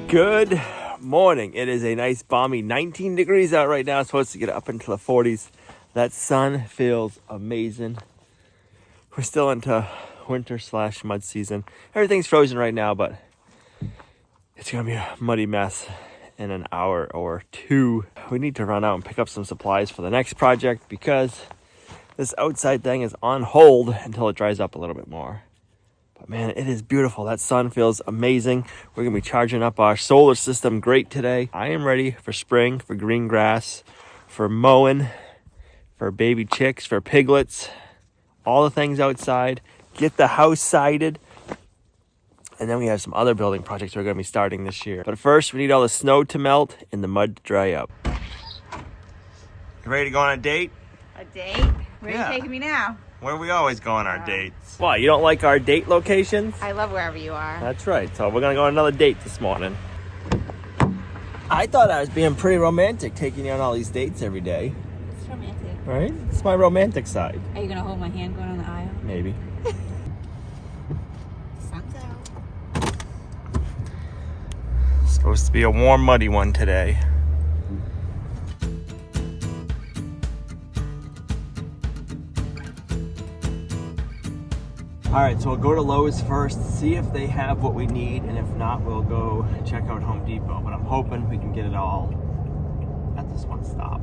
Good morning. It is a nice balmy 19 degrees out right now. It's supposed to get up into the 40s. That sun feels amazing. We're still into winter/mud season. Everything's frozen right now, but it's gonna be a muddy mess in an hour or two. We need to run out and pick up some supplies for the next project because this outside thing is on hold until it dries up a little bit more. But man, it is beautiful. That sun feels amazing. We're gonna be charging up our solar system great today. I am ready for spring, for green grass, for mowing, for baby chicks, for piglets, all the things outside. Get the house sided. And then we have some other building projects we're gonna be starting this year. But first, we need all the snow to melt and the mud to dry up. You ready to go on a date? A date? Where are you taking me now? Where we always go on our dates. Why, you don't like our date locations? I love wherever you are. That's right. So we're gonna go on another date this morning. I thought I was being pretty romantic, taking you on all these dates every day. It's romantic. Right? It's my romantic side. Are you gonna hold my hand going on the aisle? Maybe. Sun's out. It's supposed to be a warm, muddy one today. All right, so we'll go to Lowe's first, see if they have what we need, and if not, we'll go check out Home Depot. But I'm hoping we can get it all at this one stop.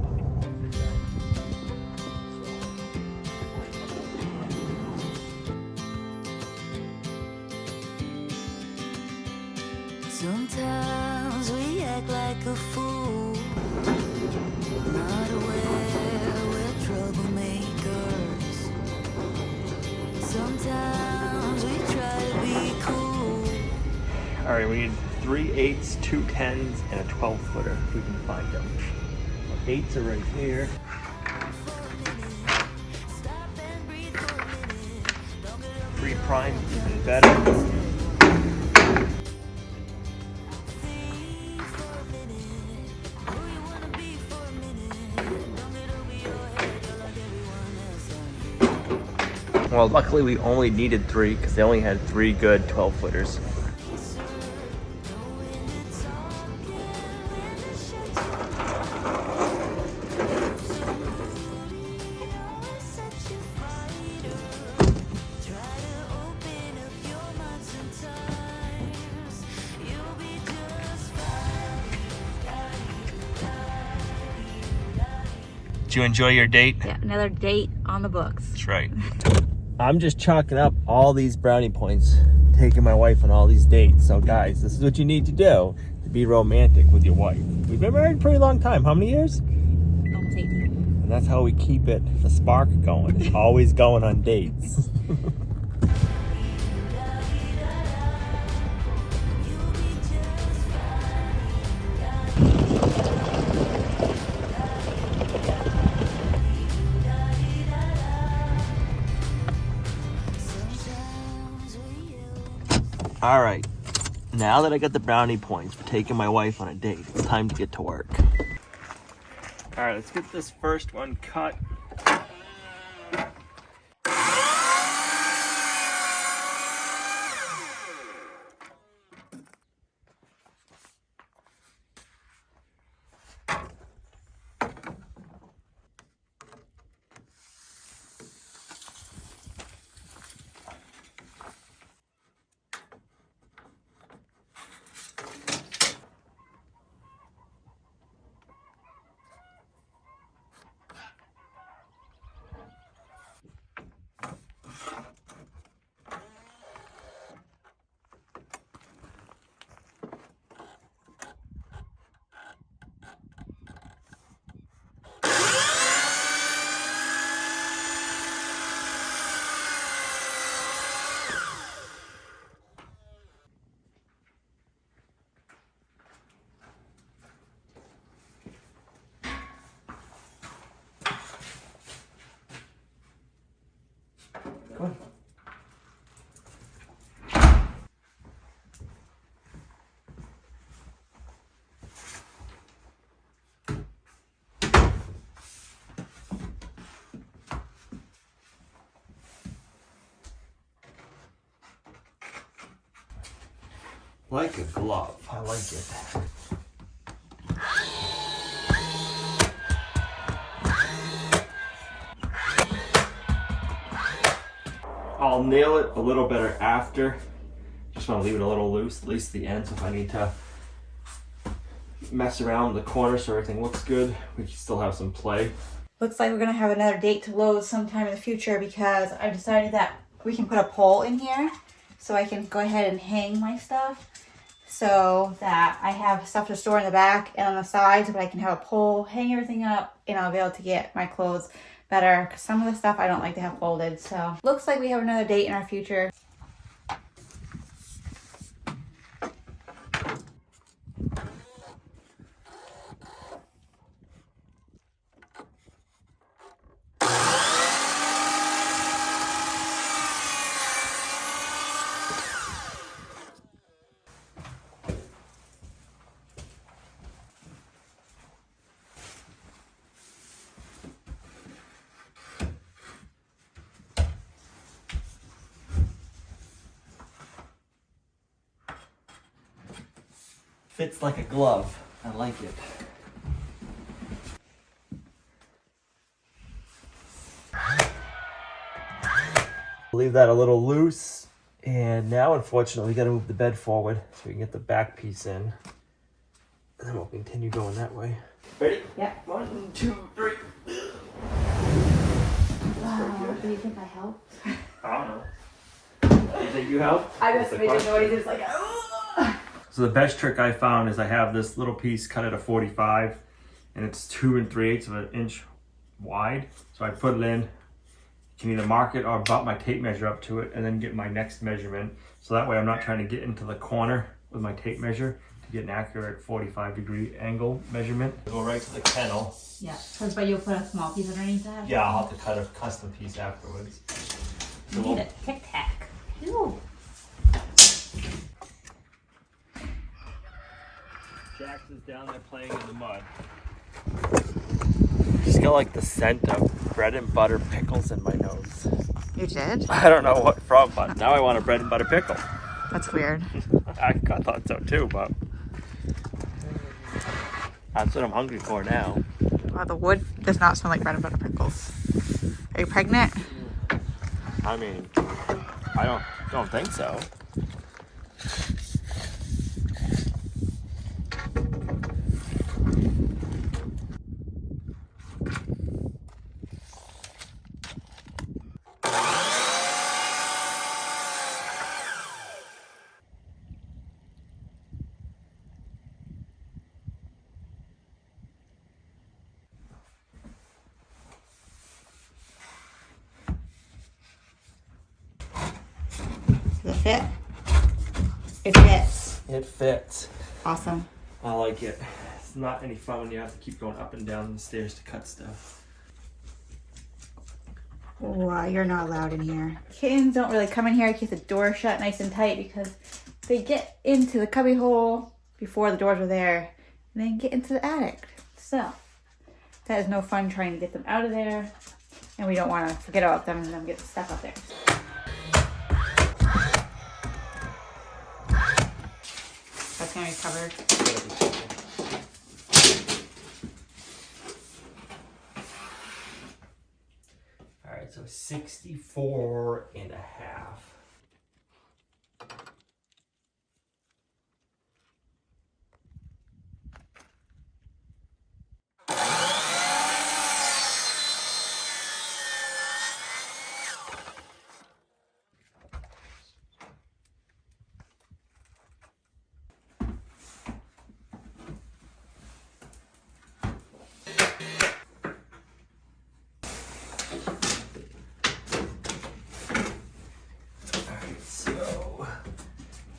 Sometimes we act like a fool, not aware we're troublemakers. Sometimes we try to be cool. All right, we need 3 8s, 2 10s, and a 12-footer if we can find them. Our 8s are right here. Pre-prime, even better. Well, luckily we only needed 3 because they only had 3 good 12-footers. Did you enjoy your date? Yeah, another date on the books. That's right. I'm just chalking up all these brownie points, taking my wife on all these dates. So guys, this is what you need to do to be romantic with your wife. We've been married a pretty long time. How many years? Almost 18. And that's how we keep it, the spark going. It's always going on dates. All right, now that I got the brownie points for taking my wife on a date, it's time to get to work. All right, let's get this first one cut. Come on. Like a glove. I like it. I'll nail it a little better after. Just want to leave it a little loose, at least the ends. If I need to mess around the corners so everything looks good, we can still have some play. Looks like we're gonna have another date to load sometime in the future because I decided that we can put a pole in here so I can go ahead and hang my stuff so that I have stuff to store in the back and on the sides, but I can have a pole, hang everything up, and I'll be able to get my clothes better because some of the stuff I don't like to have folded. So looks like we have another date in our future. Fits like a glove. I like it. Leave that a little loose. And now, unfortunately, we got to move the bed forward so we can get the back piece in. And then we'll continue going that way. Ready? Yep. 1, 2, 3. Wow, do you think I helped? I don't know. You think you helped? I just made a noise. It's like, So the best trick I found is I have this little piece cut at a 45 and it's 2 3/8 of an inch wide. So I put it in, you can either mark it or bump my tape measure up to it and then get my next measurement. So that way I'm not trying to get into the corner with my tape measure to get an accurate 45-degree angle measurement. Go right to the kennel. yeah, but you'll put a small piece underneath that? Yeah, I'll have to cut a custom piece afterwards. You need a Tic Tac. Ew. Jackson's down there playing in the mud. Just got like the scent of bread and butter pickles in my nose. You did? I don't know what from, but now I want a bread and butter pickle. That's weird. I thought so too, but that's what I'm hungry for now. Wow, the wood does not smell like bread and butter pickles. Are you pregnant? I mean, I don't think so. Does it fit? It fits. It fits. Awesome. I like it. It's not any fun when you have to keep going up and down the stairs to cut stuff. Wow, you're not allowed in here. Kittens don't really come in here. I keep the door shut nice and tight because they get into the cubby hole before the doors are there and then get into the attic. So that is no fun trying to get them out of there, and we don't want to forget about them and them get stuck up there. That's gonna be covered. All right, so 64 and a half.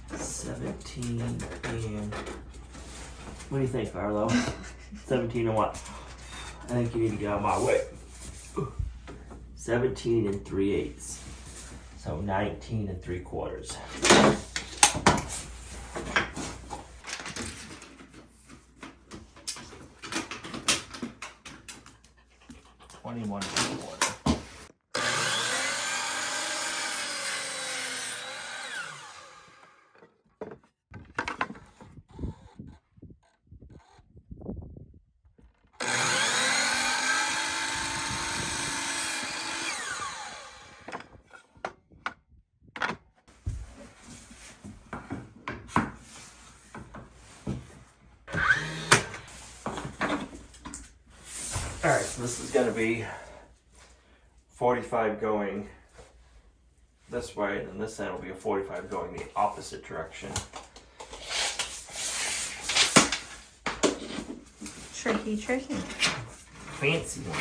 So 17 and what do you think, Arlo? 17 and what? I think you need to get out of my way. 17 and 3/8. So 19 and 3/4. 21 and 3/4. All right, so this is gonna be 45 going this way, and then this end will be a 45 going the opposite direction. Tricky, tricky. Fancy one.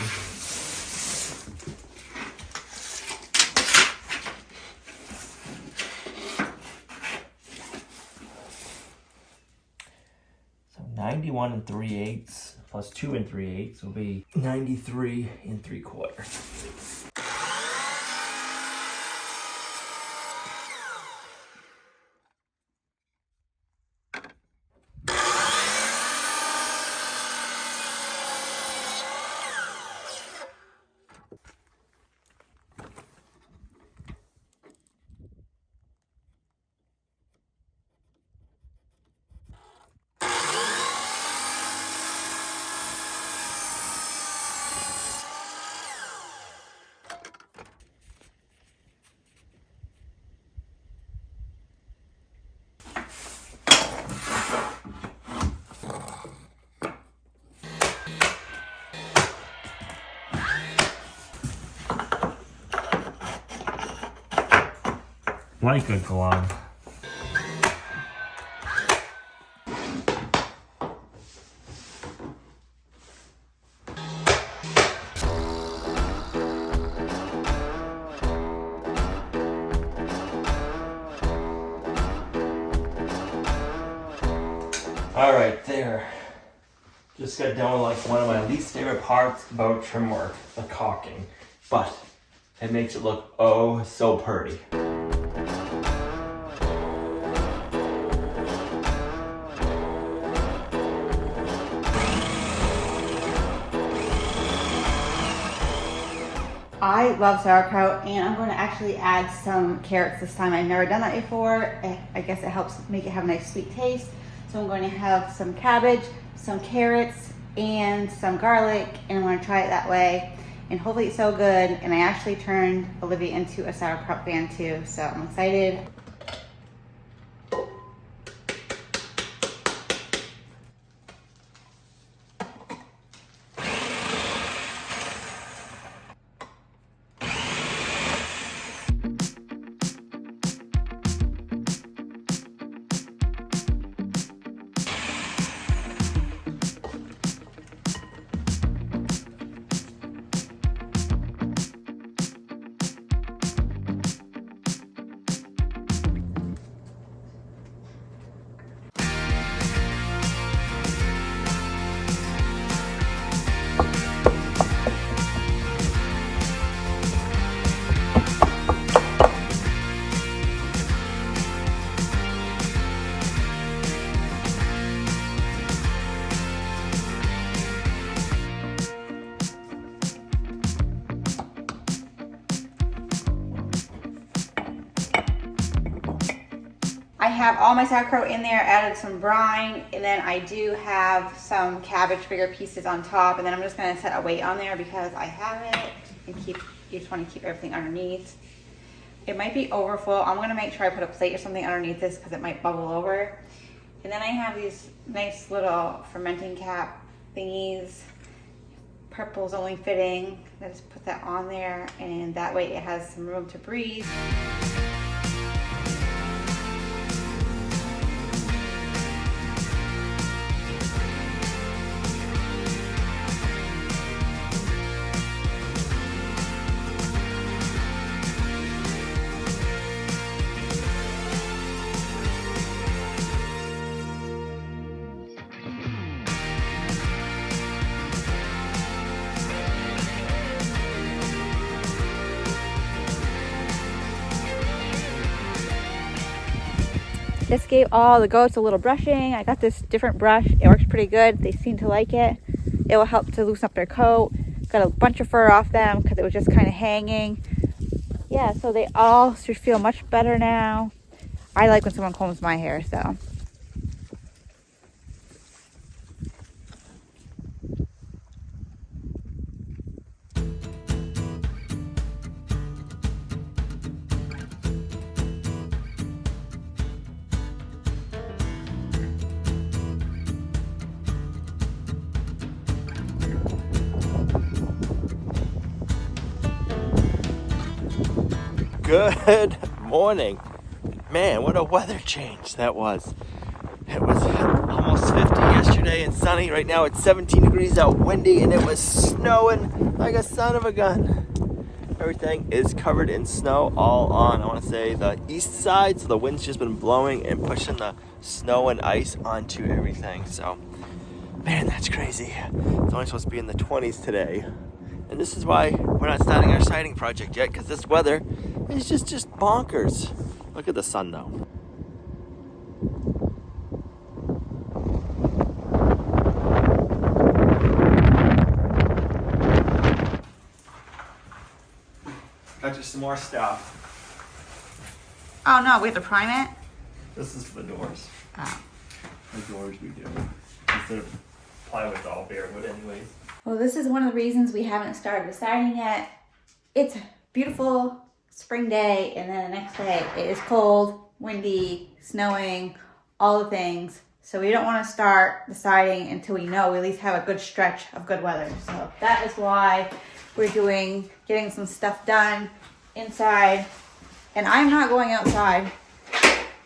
So 91 3/8 plus 2 3/8 will be 93 3/4. Like a glove. All right, there. Just got done with like one of my least favorite parts about trim work, the caulking. But it makes it look oh so pretty. I love sauerkraut, and I'm going to actually add some carrots this time. I've never done that before. I guess it helps make it have a nice sweet taste. So I'm going to have some cabbage, some carrots, and some garlic, and I'm going to try it that way. And hopefully it's so good. And I actually turned Olivia into a sauerkraut fan too, so I'm excited. I have all my sauerkraut in there, added some brine, and then I do have some cabbage, bigger pieces on top, and then I'm just gonna set a weight on there because I have it, and you just wanna keep everything underneath. It might be over full. I'm gonna make sure I put a plate or something underneath this because it might bubble over. And then I have these nice little fermenting cap thingies. Purple's only fitting. I just put that on there, and that way it has some room to breathe. Just gave all the goats a little brushing. I got this different brush. It works pretty good. They seem to like it. It will help to loosen up their coat. Got a bunch of fur off them because it was just kind of hanging. Yeah, so they all should feel much better now. I like when someone combs my hair, so. Good morning. Man, what a weather change that was. It was almost 50 yesterday and sunny. Right now it's 17 degrees out, windy, and it was snowing like a son of a gun. Everything is covered in snow all on, I want to say, the east side. So the wind's just been blowing and pushing the snow and ice onto everything. So, man, that's crazy. It's only supposed to be in the 20s today. And this is why we're not starting our siding project yet, because this weather is just bonkers. Look at the sun, though. Got you some more stuff. Oh no, we have to prime it? This is for the doors. Oh. The doors we do. Instead of plywood's all bare wood anyways. Well, this is one of the reasons we haven't started the siding yet. It's a beautiful spring day, and then the next day it is cold, windy, snowing, all the things. So we don't want to start the siding until we know we at least have a good stretch of good weather. So that is why we're getting some stuff done inside. And I'm not going outside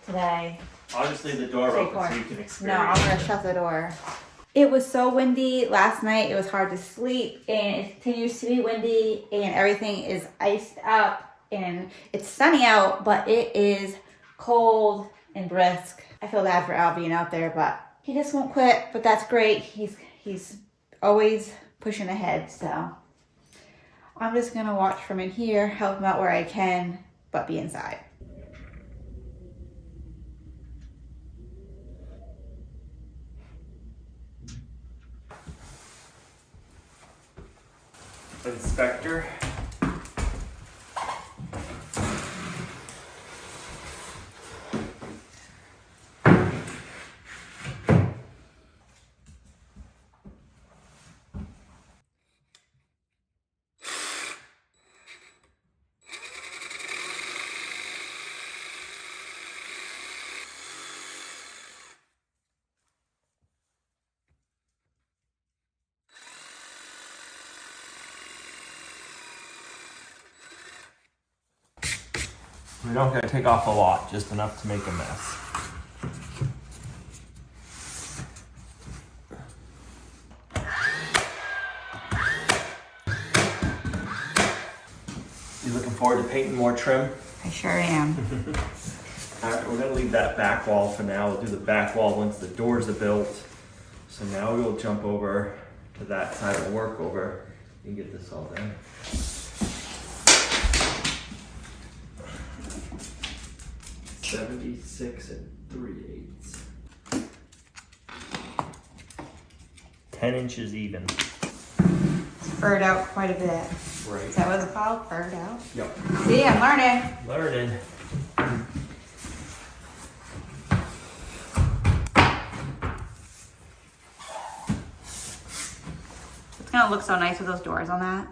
today. I'll just leave the door open so you can experience. No, I'm going to shut the door. It was so windy last night, it was hard to sleep, and it continues to be windy, and everything is iced up, and it's sunny out, but it is cold and brisk. I feel bad for Al being out there, but he just won't quit, but that's great. He's always pushing ahead, so I'm just going to watch from in here, help him out where I can, but be inside. Inspector. We don't gotta take off a lot, just enough to make a mess. You looking forward to painting more trim? I sure am. Alright, we're gonna leave that back wall for now. We'll do the back wall once the doors are built. So now we'll jump over to that side of the work over and get this all done. $76 3/8. 10 inches even. It's furred out quite a bit. Right. Is that what it's called? Furred out? Yep. See, I'm learning. Learning. It's gonna look so nice with those doors on that.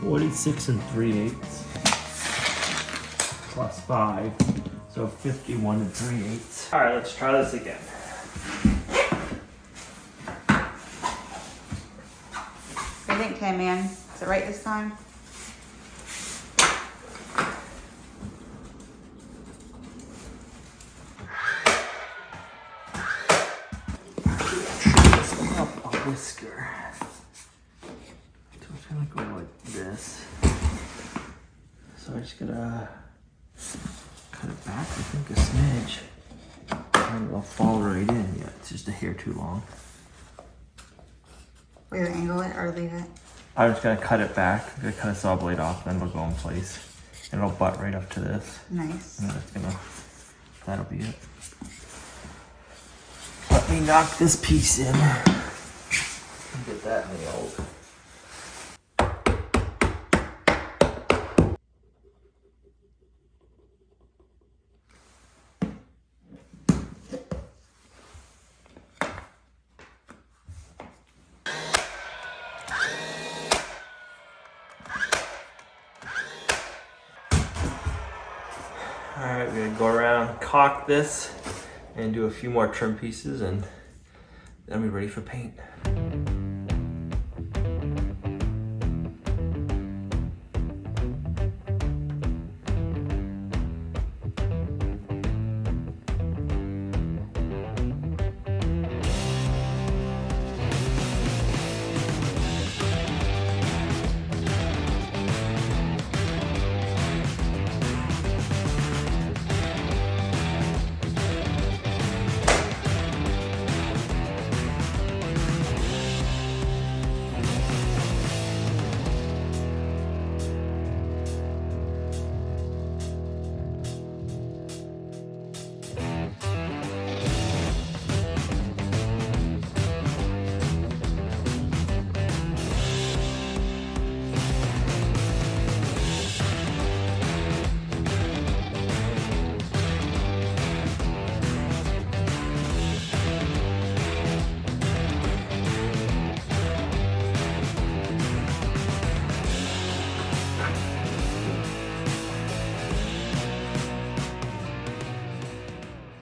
$46 3/8 plus 5, so 51 3/8. All right, let's try this again. What do you think, Tim, man? Is it right this time? Up a whisker. So I'm gonna go like this. So I just gotta Cut it back, I think, a smidge. And it'll fall right in. Yeah, it's just a hair too long. Will you angle it or leave it? I'm just gonna cut it back. I'm gonna cut a saw blade off, then it'll go in place. And it'll butt right up to this. Nice. And that'll be it. Let me knock this piece in. Get that nailed. Alright, we're gonna go around, caulk this, and do a few more trim pieces, and then we're ready for paint.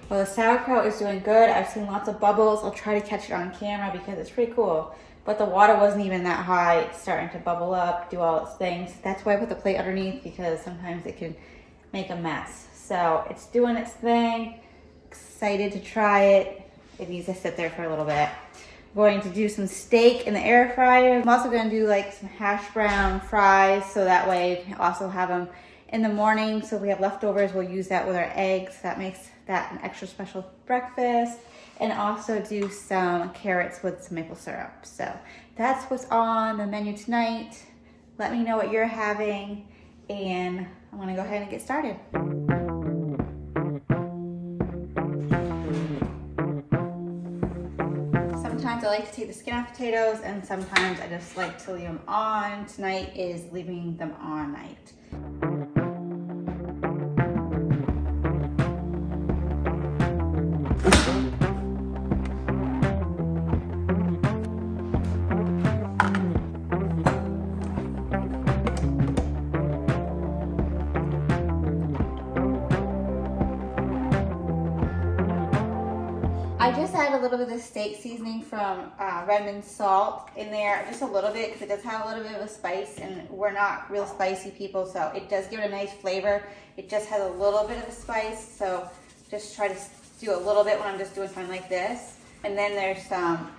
Well, the sauerkraut is doing good. I've seen lots of bubbles. I'll try to catch it on camera because it's pretty cool. But the water wasn't even that high. It's starting to bubble up, do all its things. That's why I put the plate underneath, because sometimes it can make a mess. So it's doing its thing. Excited to try it. It needs to sit there for a little bit. I'm going to do some steak in the air fryer. I'm also going to do like some hash brown fries, so that way we can also have them in the morning. So if we have leftovers, we'll use that with our eggs. That makes that an extra special breakfast. And also do some carrots with some maple syrup. So that's what's on the menu tonight. Let me know what you're having, and I'm gonna go ahead and get started. Sometimes I like to take the skin off potatoes, and sometimes I just like to leave them on. Tonight is leaving them on night. I just added a little bit of steak seasoning from Redmond salt in there, just a little bit, because it does have a little bit of a spice, and we're not real spicy people, so it does give it a nice flavor. It just has a little bit of a spice, so just try to do a little bit when I'm just doing something like this. And then there's some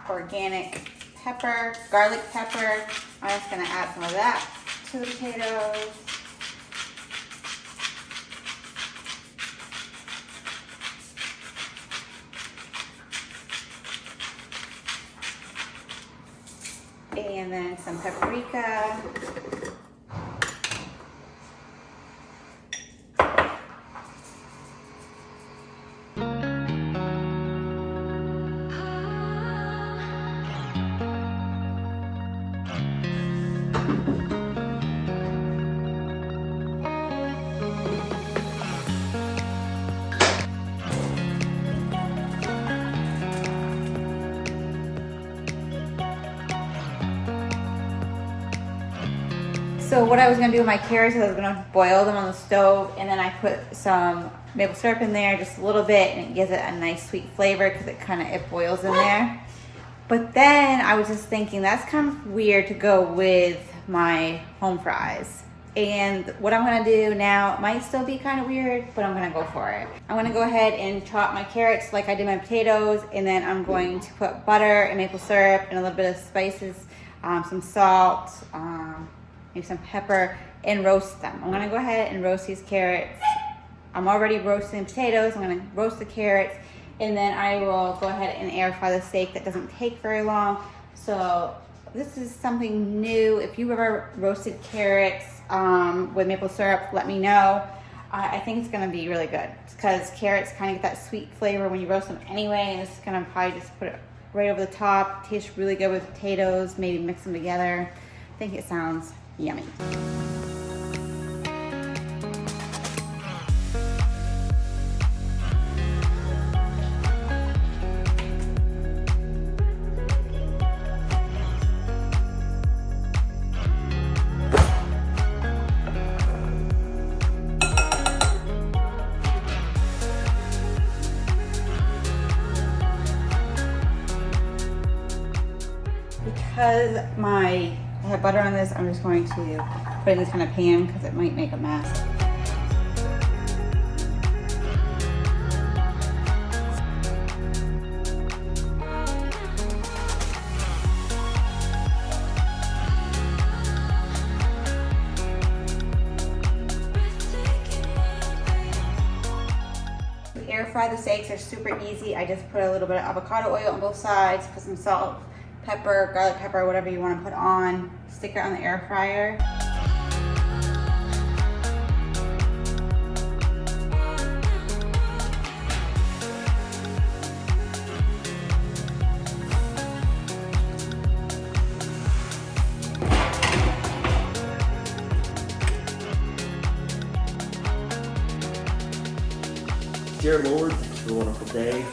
organic pepper, garlic pepper. I'm just gonna add some of that to the potatoes. And then some paprika. So what I was gonna do with my carrots is I was gonna boil them on the stove, and then I put some maple syrup in there, just a little bit, and it gives it a nice sweet flavor because it boils in there. But then I was just thinking that's kind of weird to go with my home fries. And what I'm gonna do now, it might still be kind of weird, but I'm gonna go for it. I'm gonna go ahead and chop my carrots like I did my potatoes, and then I'm going to put butter and maple syrup and a little bit of spices, some salt, maybe some pepper, and roast them. I'm gonna go ahead and roast these carrots I'm already roasting potatoes. I'm gonna roast the carrots, and then I will go ahead and air fry the steak. That doesn't take very long. So this is something new. If you've ever roasted carrots with maple syrup, let me know. I think it's gonna be really good because carrots kind of get that sweet flavor when you roast them anyway, and it's gonna probably just put it right over the top. Tastes really good with potatoes. Maybe mix them together. I think it sounds yummy. Because I have butter on this, I'm just going to put it in this kind of pan because it might make a mess. To air fry the steaks are super easy. I just put a little bit of avocado oil on both sides, put some salt, pepper, garlic pepper, whatever you want to put on. Stick it on the air fryer. Dear Lord, thank you for a wonderful day.